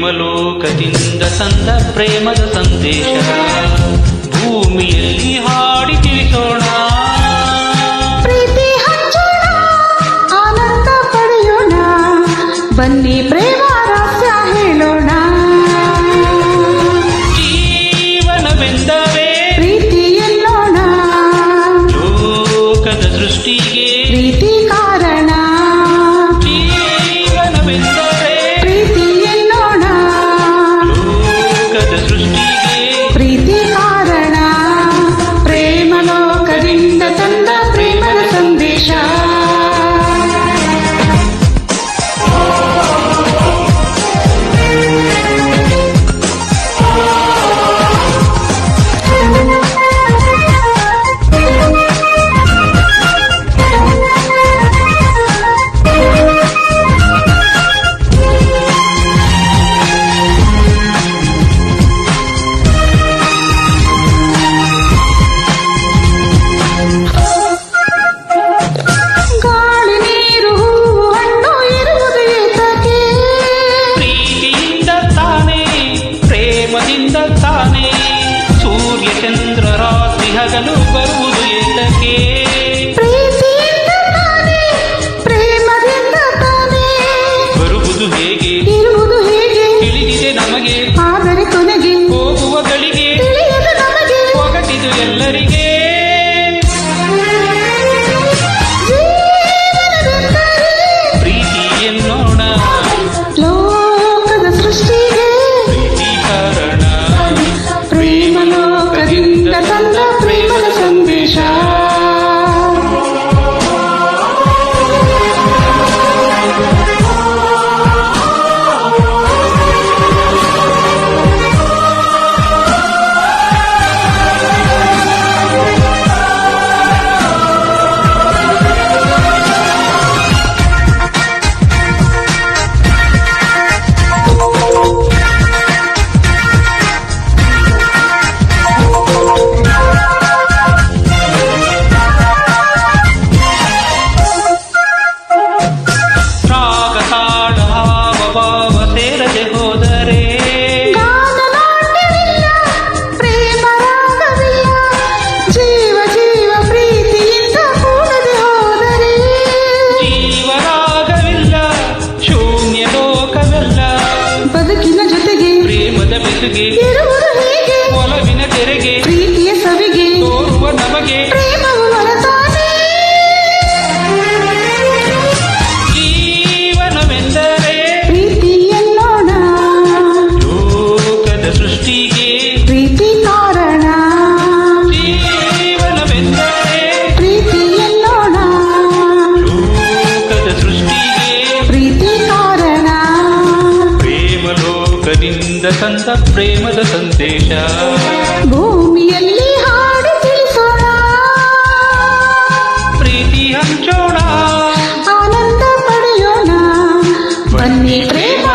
ಪ್ರೇಮಲೋಕದಿಂದ ತಂದ ಪ್ರೇಮದ ಸಂದೇಶ ಭೂಮಿಯಲ್ಲಿ ಹಾಡಿ ತಿಳಿಸೋಣ. ಪ್ರೀತಿ ಹಂಚೋಣ, ಆನಂದ ಪಡೆಯೋಣ, ಬನ್ನಿ ಪ್ರೇಮ ರಹಸ್ಯ ಹೇಳೋಣ. ಜೀವನವೆಂದರೆ ಪ್ರೀತಿ ಎನ್ನೋಣ, ಲೋಕದ ಸೃಷ್ಟಿಗೆ ಪ್ರೀತಿ ಕಾರಣ. ಜೀವನವೆಂದರೆ ಪ್ರೀತಿ ಎನ್ನೋಣ, ಲೋಕದ ಸೃಷ್ಟಿಗೆ ಪ್ರೀತಿ ಕಾರಣ. ಪ್ರೇಮ ಲೋಕದಿಂದ ತಂದ ಪ್ರೇಮದ ಸಂದೇಶ. ಗಾಳಿ ನೀರು ಹೂವು ಹಣ್ಣು ಇರುವುದು ಏತಕ್ಕೆ? ಪ್ರೀತಿಯಿಂದ ತಾನೇ ಪ್ರೇಮದಿಂದ ತಾನೇ ಸೂರ್ಯ ಚಂದ್ರ ರಾತ್ರಿ ಹಗಲು ಬರುವುದು ಏತಕ್ಕೆ? ಪ್ರೀತಿಯಿಂದ ತಾನೇ ಪ್ರೇಮದಿಂದ ತಾನೇ ಬರುವುದು ಹೇಗೆ ಇರುವುದು ಹೇಗೆ? ತಿಳಿದಿದೆ ನಮಗೆ, ಆದರೆ ಕೊನೆಗೆ ಹೋಗುವ ಗಳಿಗೆ ತಿಳಿಯದು ನಮಗೆ. ಒಗಟಿದು ಎಲ್ಲರಿಗೆ. ಜೀವನವೆಂದರೆ ಪ್ರೀತಿ ಎನ್ನೋಣ, ಲೋಕದ ಸೃಷ್ಟಿಗೆ ಪ್ರೀತಿ ಕಾರಣ. ಪ್ರೇಮ ಲೋಕದಿಂದ ತಂದ ಪ್ರೇಮದ ಸಂದೇಶ. ರಾಗ ತಾಳ ಹಾವ ಭಾವ ಸೇರದೆ ಹೋದರೆ ಗಾನ ನಾಟ್ಯವಿಲ್ಲ, ಪ್ರೇಮ ರಾಗವಿಲ್ಲ, ಜೀವ ಜೀವ ಪ್ರೀತಿಯಿಂದ ಕೂಡದೆ ಹೋದರೆ ಜೀವರಾಗವಿಲ್ಲ, ಶೂನ್ಯ ಲೋಕವೆಲ್ಲ. ಬದುಕಿನ ಜೊತೆಗೆ ಪ್ರೇಮದ ಬೆಸುಗೆ ಇರುವುದು ಹೇಗೆ? ಒಲವಿನ ತೆರೆಗೆ ಪ್ರೀತಿಯ ಸವಿಗೆ ತೋರುವ ನಮಗೆ ಪ್ರೇಮವು ಹೊರತಾನೆ. ಜೀವನವೆಂದರೆ ಪ್ರೀತಿ ಎನ್ನೋಣ, ಲೋಕದ ಸೃಷ್ಟಿಗೆ ಪ್ರೀತಿ ಕಾರಣ. ಜೀವನವೆಂದರೆ ಪ್ರೀತಿ ಎನ್ನೋಣ, ಲೋಕದ ಸೃಷ್ಟಿಗೆ ಪ್ರೀತಿ ಕಾರಣ. ಪ್ರೇಮಲೋಕದಿಂದ ತಂದ ಪ್ರೇಮದ ಸಂದೇಶ ಭೂಮಿಯಲ್ಲಿ ಹಾಡಿ ತಿಳಿಸೋಣ, ಪ್ರೀತಿ ಹಂಚೋಣ, ಆನಂದ ಪಡೆಯೋಣ, ಬನ್ನಿ ಪ್ರೇಮ